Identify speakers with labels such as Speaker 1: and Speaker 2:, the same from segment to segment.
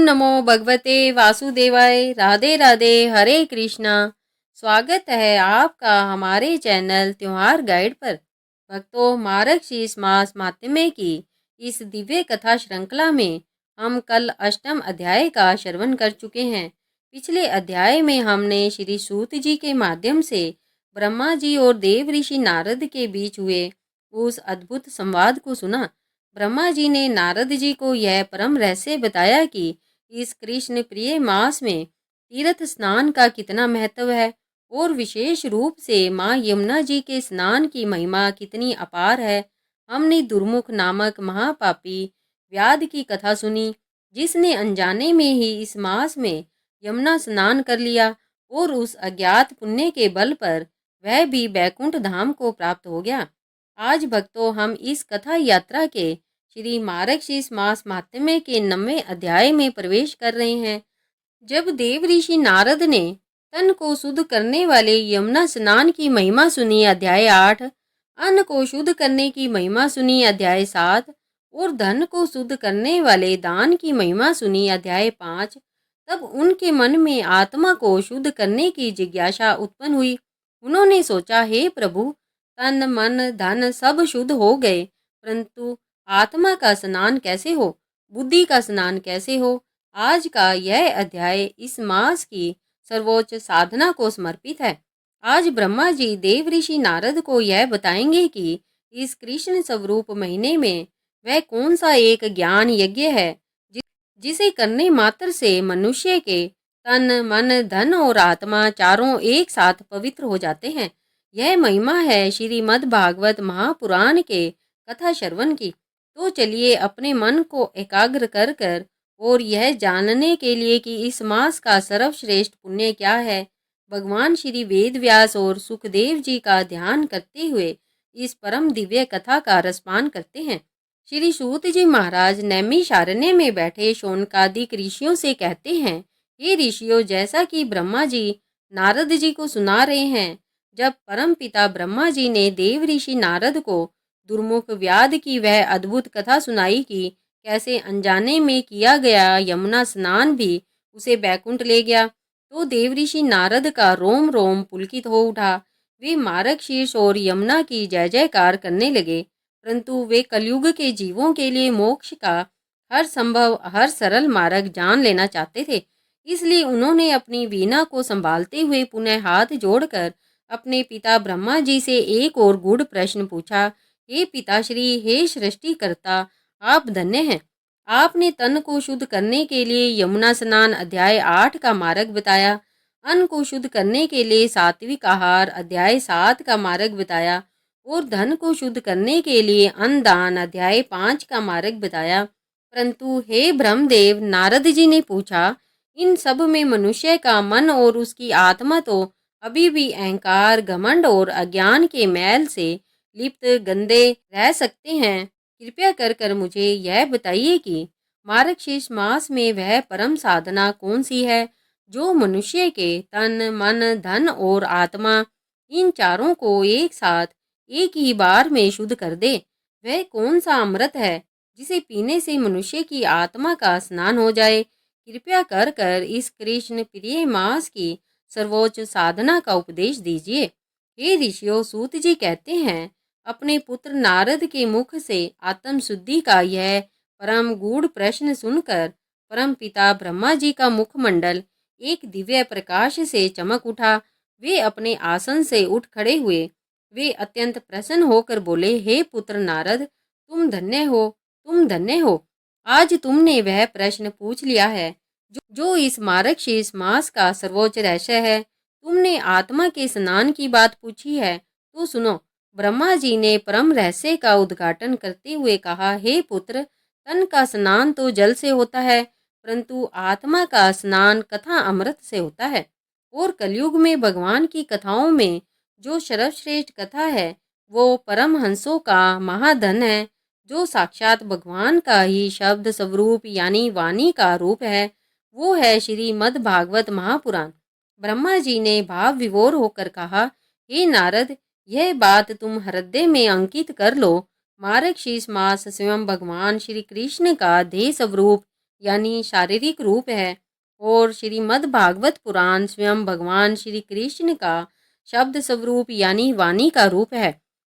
Speaker 1: नमो भगवते वासुदेवाय। राधे राधे, हरे कृष्णा। स्वागत है आपका हमारे चैनल त्योहार गाइड पर। भक्तों, मार्गशीर्ष मास माहात्म्य की इस दिव्य कथा श्रृंखला में हम कल अष्टम अध्याय का श्रवण कर चुके हैं। पिछले अध्याय में हमने श्री सूत जी के माध्यम से ब्रह्मा जी और देव ऋषि नारद के बीच हुए उस अद्भुत संवाद को सुना। ब्रह्मा जी ने नारद जी को यह परम रहस्य बताया कि इस कृष्ण प्रिय मास में तीर्थ स्नान का कितना महत्व है और विशेष रूप से माँ यमुना जी के स्नान की महिमा कितनी अपार है। हमने दुर्मुख नामक महापापी व्याध की कथा सुनी, जिसने अनजाने में ही इस मास में यमुना स्नान कर लिया और उस अज्ञात पुण्य के बल पर वह भी बैकुंठ धाम को प्राप्त हो गया। आज भक्तों, हम इस कथा यात्रा के श्री मार्गशीर्ष मास माहात्म्य के 9वें अध्याय में प्रवेश कर रहे हैं। जब देव ऋषि नारद ने तन को शुद्ध करने वाले यमुना स्नान की महिमा सुनी अध्याय 8, अन्न को शुद्ध करने की महिमा सुनी अध्याय 7 और धन को शुद्ध करने वाले दान की महिमा सुनी अध्याय 5, तब उनके मन में आत्मा को शुद्ध करने की जिज्ञासा उत्पन्न हुई। उन्होंने सोचा, हे प्रभु, तन मन धन सब शुद्ध हो गए, परंतु आत्मा का स्नान कैसे हो, बुद्धि का स्नान कैसे हो। आज का यह अध्याय इस मास की सर्वोच्च साधना को समर्पित है। आज ब्रह्मा जी देव ऋषि नारद को यह बताएंगे कि इस कृष्ण स्वरूप महीने में वह कौन सा एक ज्ञान यज्ञ है जिसे करने मात्र से मनुष्य के तन मन धन और आत्मा चारों एक साथ पवित्र हो जाते हैं। यह महिमा है श्रीमद् भागवत महापुराण के कथा श्रवण की। तो चलिए अपने मन को एकाग्र कर कर और यह जानने के लिए कि इस मास का सर्वश्रेष्ठ पुण्य क्या है, भगवान श्री वेद व्यास और सुखदेव जी का ध्यान करते हुए इस परम दिव्य कथा का रसपान करते हैं। श्री सूत जी महाराज नैमिषारण्य में बैठे शौनकादिक ऋषियों से कहते हैं, हे ऋषियों, जैसा कि ब्रह्मा जी नारद जी को सुना रहे हैं, जब परम पिता ब्रह्मा जी ने देव ऋषि नारद को दुर्मुख व्याध की वह अद्भुत कथा सुनाई कि कैसे अनजाने में किया गया यमुना स्नान भी उसे बैकुंठ ले गया, तो देव ऋषि नारद का रोम रोम पुलकित हो उठा। वे मार्गशीर्ष और यमुना की जय जयकार करने लगे, परंतु वे कलयुग के जीवों के लिए मोक्ष का हर संभव हर सरल मार्ग जान लेना चाहते थे। इसलिए उन्होंने अपनी वीणा को संभालते हुए पुनः हाथ जोड़कर अपने पिता ब्रह्मा जी से एक और गूढ़ प्रश्न पूछा, हे पिताश्री, हे सृष्टिकर्ता, आप धन्य हैं। आपने तन को शुद्ध करने के लिए यमुना स्नान अध्याय 8 का मार्ग बताया, अन्न को शुद्ध करने के लिए सात्विक आहार अध्याय 7 का मार्ग बताया और धन को शुद्ध करने के लिए अन्न दान अध्याय 5 का मार्ग बताया। परंतु हे ब्रह्मदेव, नारद जी ने पूछा, इन सब में मनुष्य का मन और उसकी आत्मा तो अभी भी अहंकार, घमंड और अज्ञान के मैल से लिप्त गंदे रह सकते हैं। कृपया कर कर मुझे यह बताइए कि मार्गशीर्ष मास में वह परम साधना कौन सी है जो मनुष्य के तन मन धन और आत्मा इन चारों को एक साथ एक ही बार में शुद्ध कर दे। वह कौन सा अमृत है जिसे पीने से मनुष्य की आत्मा का स्नान हो जाए। कृपया कर कर इस कृष्ण प्रिय मास की सर्वोच्च साधना का उपदेश दीजिए। हे ऋषियों, सूत जी कहते हैं, अपने पुत्र नारद के मुख से आत्म शुद्धि का यह परम गूढ़ प्रश्न सुनकर परम पिता ब्रह्मा जी का मुखमंडल एक दिव्य प्रकाश से चमक उठा। वे अपने आसन से उठ खड़े हुए। वे अत्यंत प्रसन्न होकर बोले, हे पुत्र नारद, तुम धन्य हो, तुम धन्य हो। आज तुमने वह प्रश्न पूछ लिया है जो इस मार्गशीर्ष मास का सर्वोच्च रहस्य है। तुमने आत्मा के स्नान की बात पूछी है, तो सुनो। ब्रह्मा जी ने परम रहस्य का उद्घाटन करते हुए कहा, हे पुत्र, तन का स्नान तो जल से होता है, परंतु आत्मा का स्नान कथा अमृत से होता है। और कलयुग में भगवान की कथाओं में जो सर्वश्रेष्ठ कथा है वो परमहंसों का महाधन है, जो साक्षात भगवान का ही शब्द स्वरूप यानी वाणी का रूप है। वो है श्रीमद् भागवत महापुराण। ब्रह्मा जी ने भाव विभोर होकर कहा, हे नारद, यह बात तुम हृदय में अंकित कर लो। मार्गशीर्ष मास स्वयं भगवान श्री कृष्ण का देह स्वरूप यानी शारीरिक रूप है और श्रीमद् भागवत पुराण स्वयं भगवान श्री कृष्ण का शब्द स्वरूप यानी वाणी का रूप है।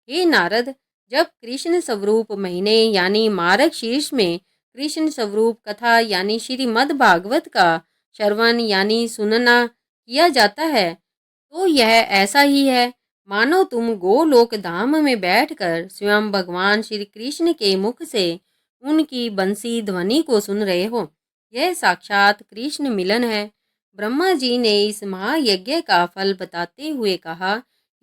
Speaker 1: हे नारद, जब कृष्ण स्वरूप महीने यानी मार्ग शीर्ष में कृष्ण स्वरूप कथा यानी श्रीमद् भागवत का श्रवण यानी सुनना किया जाता है, तो यह ऐसा ही है मानो तुम गोलोक धाम में बैठकर स्वयं भगवान श्री कृष्ण के मुख से उनकी बंसी ध्वनि को सुन रहे हो। यह साक्षात कृष्ण मिलन है। ब्रह्मा जी ने इस महायज्ञ का फल बताते हुए कहा,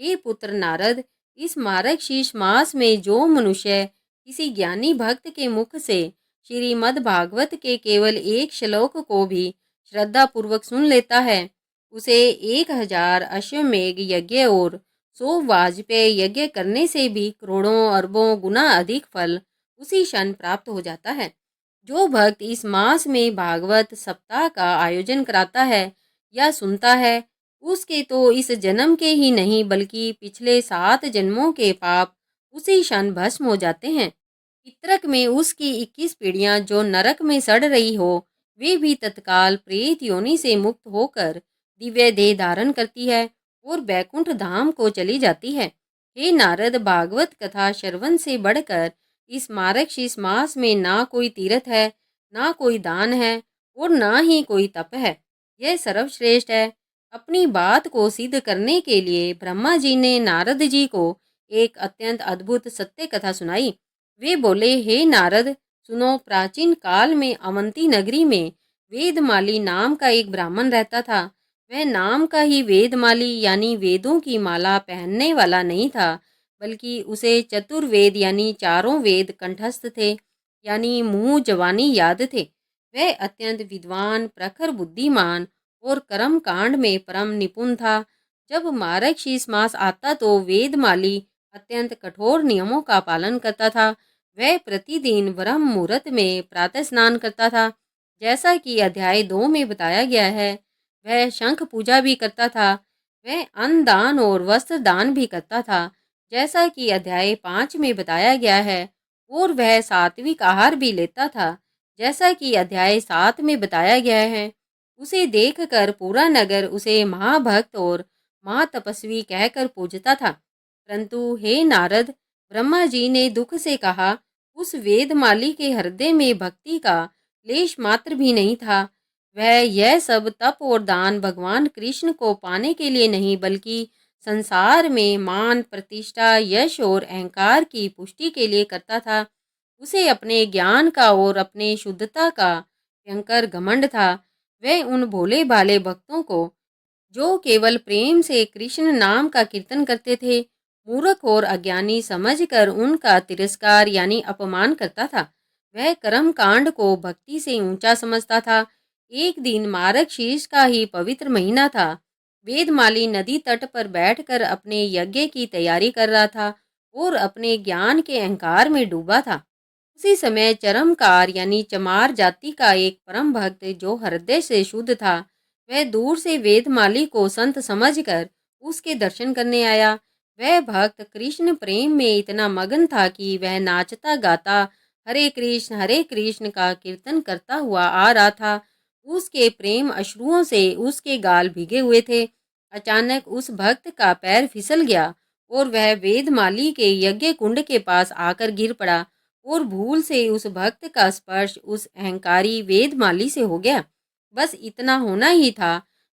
Speaker 1: हे पुत्र नारद, इस मार्गशीर्ष मास में जो मनुष्य किसी ज्ञानी भक्त के मुख से श्रीमद् भागवत के केवल एक श्लोक को भी श्रद्धा पूर्वक सुन लेता है, उसे 1000 अश्वमेघ यज्ञ और 100 वाजपेय यज्ञ करने से भी करोड़ों अरबों गुना अधिक फल उसी क्षण प्राप्त हो जाता है। जो भक्त इस मास में भागवत सप्ताह का आयोजन कराता है या सुनता है, उसके तो इस जन्म के ही नहीं बल्कि पिछले 7 जन्मों के पाप उसी क्षण भस्म हो जाते हैं। पितरक में उसकी 21 पीढ़ियां जो नरक में सड़ रही हो, वे भी तत्काल प्रेत योनि से मुक्त होकर दिव्य देह धारण करती है और बैकुंठ धाम को चली जाती है। हे नारद, भागवत कथा श्रवण से बढ़कर इस मार्गशीर्ष मास में ना कोई तीर्थ है, ना कोई दान है और ना ही कोई तप है। यह सर्वश्रेष्ठ है। अपनी बात को सिद्ध करने के लिए ब्रह्मा जी ने नारद जी को एक अत्यंत अद्भुत सत्य कथा सुनाई। वे बोले, हे नारद, सुनो, प्राचीन काल में अवंती नगरी में वेदमाली नाम का एक ब्राह्मण रहता था। वह नाम का ही वेदमाली यानी वेदों की माला पहनने वाला नहीं था, बल्कि उसे चतुर्वेद यानी चारों वेद कंठस्थ थे, यानी मुंह जवानी याद थे। वह अत्यंत विद्वान, प्रखर बुद्धिमान और कर्म कांड में परम निपुण था। जब मार्गशीर्ष मास आता तो वेदमाली अत्यंत कठोर नियमों का पालन करता था। वह प्रतिदिन ब्रह्म मुहूर्त में प्रातः स्नान करता था, जैसा कि अध्याय 2 में बताया गया है। वह शंख पूजा भी करता था। वह अन्न दान और वस्त्र दान भी करता था, जैसा कि अध्याय 5 में बताया गया है। और वह सात्विक आहार भी लेता था, जैसा कि अध्याय 7 में बताया गया है। उसे देखकर पूरा नगर उसे महाभक्त और महातपस्वी कहकर पूजता था। परंतु हे नारद, ब्रह्मा जी ने दुख से कहा, उस वेदमाली के हृदय में भक्ति का लेश मात्र भी नहीं था। वह यह सब तप और दान भगवान कृष्ण को पाने के लिए नहीं बल्कि संसार में मान, प्रतिष्ठा, यश और अहंकार की पुष्टि के लिए करता था। उसे अपने ज्ञान का और अपने शुद्धता का भयंकर घमंड था। वह उन भोले भाले भक्तों को जो केवल प्रेम से कृष्ण नाम का कीर्तन करते थे, मूर्ख और अज्ञानी समझकर उनका तिरस्कार यानी अपमान करता था। वह कर्म कांड को भक्ति से ऊंचा समझता था। एक दिन मार्गशीर्ष का ही पवित्र महीना था। वेदमाली नदी तट पर बैठकर अपने यज्ञ की तैयारी कर रहा था और अपने ज्ञान के अहंकार में डूबा था। उसी समय चरमकार यानी चमार जाति का एक परम भक्त जो हृदय से शुद्ध था, वह दूर से वेदमाली को संत समझकर उसके दर्शन करने आया। वह भक्त कृष्ण प्रेम में इतना मगन था कि वह नाचता गाता हरे कृष्ण का कीर्तन करता हुआ आ रहा था। उसके प्रेम अश्रुओं से उसके गाल भीगे हुए थे। अचानक उस भक्त का पैर फिसल गया और वह वेदमाली के यज्ञ कुंड के पास आकर गिर पड़ा और भूल से उस भक्त का स्पर्श उस अहंकारी वेदमाली से हो गया। बस इतना होना ही था।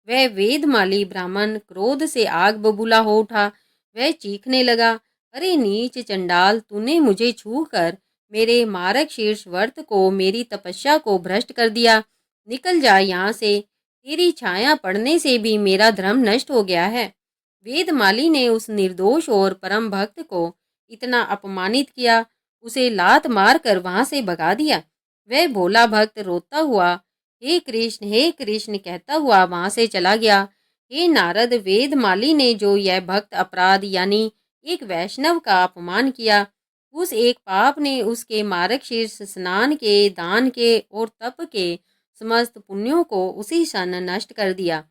Speaker 1: वह वेदमाली ब्राह्मण क्रोध से आग बबूला हो उठा। वह चीखने लगा, अरे नीच चंडाल, तूने मुझे छू कर मेरे मार्गशीर्ष व्रत को, मेरी तपस्या को भ्रष्ट कर दिया। निकल जा यहाँ से, तेरी छाया पड़ने से भी मेरा धर्म नष्ट हो गया है। वेदमाली ने उस निर्दोष और परम भक्त को इतना अपमानित किया, उसे लात मार कर वहां से भगा दिया। वह भोला भक्त रोता हुआ हे कृष्ण कहता हुआ वहां से चला गया। हे नारद, वेदमाली ने जो यह भक्त अपराध यानी एक वैष्णव का अपमान किया, उस एक पाप ने उसके मार्गशीर्ष स्नान के, दान के और तप के समस्त पुण्यों को उसी क्षण नष्ट कर दिया।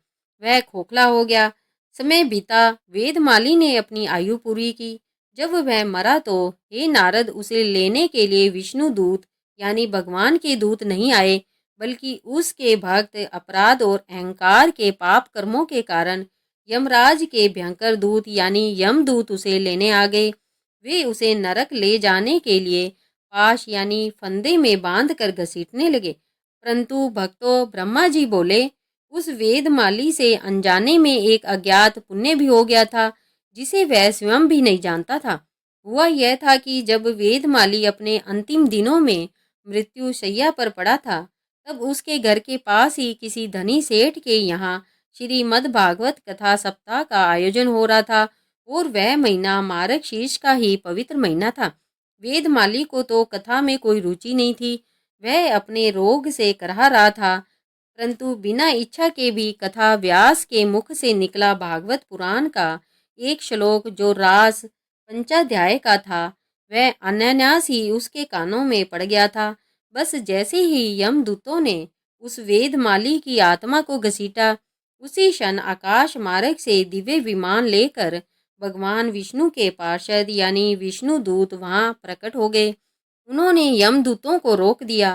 Speaker 1: वह खोखला हो गया। समय बीता, वेदमाली ने अपनी आयु पूरी की। जब वह मरा तो हे नारद, उसे लेने के लिए विष्णु दूत यानी भगवान के दूत नहीं आए, बल्कि उसके भक्त अपराध और अहंकार के पाप कर्मों के कारण यमराज के भयंकर दूत यानी यमदूत उसे लेने आ गए। वे उसे नरक ले जाने के लिए पाश यानी फंदे में बांध कर घसीटने लगे। परंतु भक्तों, ब्रह्मा जी बोले, उस वेदमाली से अनजाने में एक अज्ञात पुण्य भी हो गया था, जिसे वह स्वयं भी नहीं जानता था। हुआ यह था कि जब वेदमाली अपने अंतिम दिनों में मृत्यु शैया पर पड़ा था, तब उसके घर के पास ही किसी धनी सेठ के यहाँ श्रीमद् भागवत कथा सप्ताह का आयोजन हो रहा था और वह महीना मार्गशीर्ष का ही पवित्र महीना था। वेदमाली को तो कथा में कोई रुचि नहीं थी। वह अपने रोग से कराह रहा था, परंतु बिना इच्छा के भी कथा व्यास के मुख से निकला भागवत पुराण का एक श्लोक जो रास पंचाध्याय का था, वह अनायास ही उसके कानों में पड़ गया था। बस जैसे ही यमदूतों ने उस वेदमाली की आत्मा को घसीटा, उसी क्षण आकाश मार्ग से दिव्य विमान लेकर भगवान विष्णु के पार्षद यानी विष्णु दूत वहां प्रकट हो गए। उन्होंने यमदूतों को रोक दिया।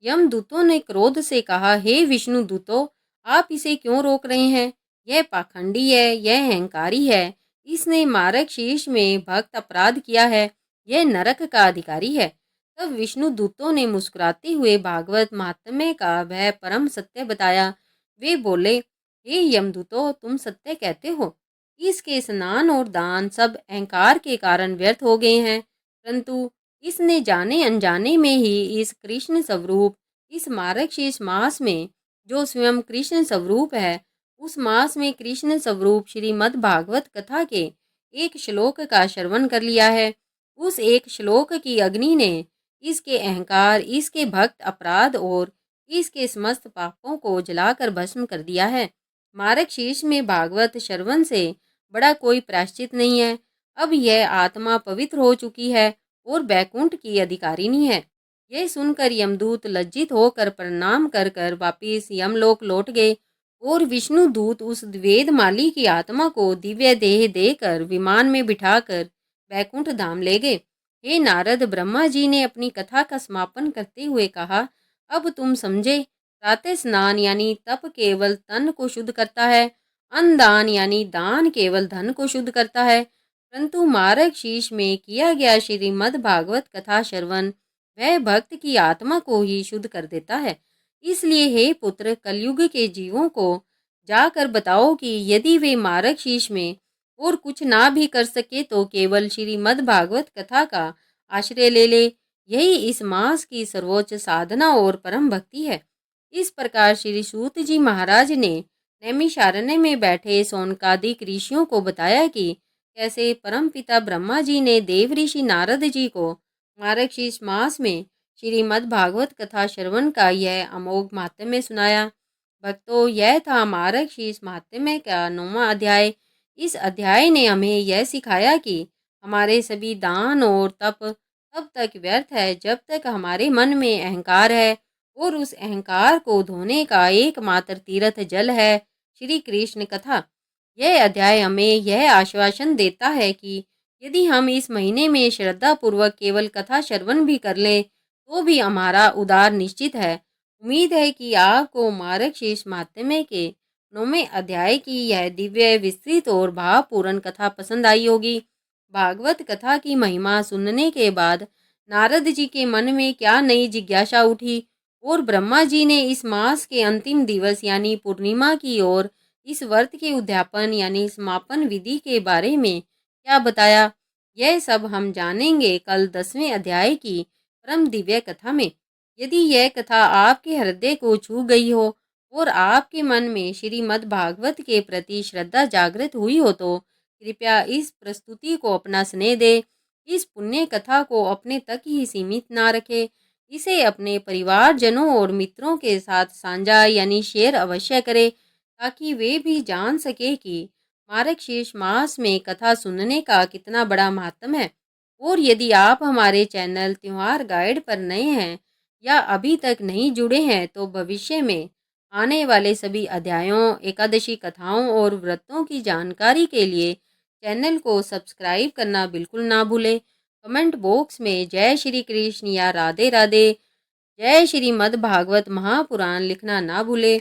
Speaker 1: यमदूतों ने क्रोध से कहा, हे विष्णु दूतों, आप इसे क्यों रोक रहे हैं? यह पाखंडी है, यह अहंकारी है, इसने मारक शीर्ष में भक्त अपराध किया है, यह नरक का अधिकारी है। तब विष्णु दूतों ने मुस्कुराते हुए भागवत महात्म्य का वह परम सत्य बताया। वे बोले, हे यमदूतों, तुम सत्य कहते हो। इसके स्नान और दान सब अहंकार के कारण व्यर्थ हो गए हैं, परंतु इसने जाने अनजाने में ही इस कृष्ण स्वरूप, इस मार्गशीर्ष मास में जो स्वयं कृष्ण स्वरूप है, उस मास में कृष्ण स्वरूप श्रीमद् भागवत कथा के एक श्लोक का श्रवण कर लिया है। उस एक श्लोक की अग्नि ने इसके अहंकार, इसके भक्त अपराध और इसके समस्त पापों को जलाकर भस्म कर दिया है। मार्गशीर्ष में भागवत श्रवण से बड़ा कोई प्रायश्चित नहीं है। अब यह आत्मा पवित्र हो चुकी है और बैकुंठ की अधिकारिणी है। यह सुनकर यमदूत लज्जित होकर प्रणाम कर कर वापिस यमलोक लौट गए और विष्णु दूत उस वेदमाली की आत्मा को दिव्य देह देकर विमान में बिठाकर बैकुंठ धाम ले गए। हे नारद, ब्रह्मा जी ने अपनी कथा का समापन करते हुए कहा, अब तुम समझे। प्रातः स्नान यानी तप केवल तन को शुद्ध करता है, अन्नदान यानी दान केवल धन को शुद्ध करता है, परंतु मार्ग शीर्ष में किया गया श्रीमद् भागवत कथा श्रवण वह भक्त की आत्मा को ही शुद्ध कर देता है। इसलिए हे पुत्र, कलयुग के जीवों को जाकर बताओ कि यदि वे मार्ग शीर्ष में और कुछ ना भी कर सके तो केवल श्रीमद् भागवत कथा का आश्रय ले ले। यही इस मास की सर्वोच्च साधना और परम भक्ति है। इस प्रकार श्री सूत जी महाराज ने नैमिषारण्य में बैठे सौनकादिक ऋषियों को बताया कि कैसे परमपिता ब्रह्मा जी ने देव ऋषि नारद जी को मार्गशीर्ष मास में श्रीमद् भागवत कथा श्रवण का यह अमोघ महात्म्य सुनाया। भक्तों, यह था मार्गशीर्ष महात्म्य का 9वां अध्याय। इस अध्याय ने हमें यह सिखाया कि हमारे सभी दान और तप तब तक व्यर्थ है जब तक हमारे मन में अहंकार है, और उस अहंकार को धोने का एकमात्र तीर्थ जल है श्री कृष्ण कथा। यह अध्याय हमें यह आश्वासन देता है कि यदि हम इस महीने में श्रद्धा पूर्वक केवल कथा श्रवण भी कर लें तो भी हमारा उद्धार निश्चित है। उम्मीद है कि आपको मार्गशीर्ष महात्म्य के 9वें अध्याय की यह दिव्य, विस्तृत और भावपूर्ण कथा पसंद आई होगी। भागवत कथा की महिमा सुनने के बाद नारद जी के मन में क्या नई जिज्ञासा उठी और ब्रह्मा जी ने इस मास के अंतिम दिवस यानी पूर्णिमा की ओर इस व्रत के उद्यापन यानी समापन विधि के बारे में क्या बताया, यह सब हम जानेंगे कल 10वें अध्याय की परम दिव्य कथा में। यदि यह कथा आपके हृदय को छू गई हो और आपके मन में श्रीमद् भागवत के प्रति श्रद्धा जागृत हुई हो तो कृपया इस प्रस्तुति को अपना स्नेह दे। इस पुण्य कथा को अपने तक ही सीमित ना रखे, इसे अपने परिवारजनों और मित्रों के साथ साझा यानी शेयर अवश्य करे, ताकि वे भी जान सके कि मार्गशीर्ष मास में कथा सुनने का कितना बड़ा महात्म है। और यदि आप हमारे चैनल त्योहार गाइड पर नए हैं या अभी तक नहीं जुड़े हैं तो भविष्य में आने वाले सभी अध्यायों, एकादशी कथाओं और व्रतों की जानकारी के लिए चैनल को सब्सक्राइब करना बिल्कुल ना भूलें। कमेंट बॉक्स में जय श्री कृष्ण या राधे राधे जय श्रीमद् भागवत महापुराण लिखना ना भूले।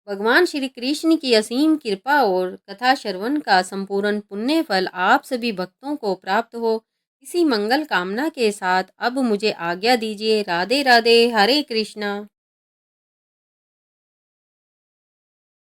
Speaker 1: भगवान श्री कृष्ण की असीम कृपा और कथा श्रवण का संपूर्ण पुण्य फल आप सभी भक्तों को प्राप्त हो, इसी मंगल कामना के साथ अब मुझे आज्ञा दीजिए। राधे राधे, हरे कृष्णा।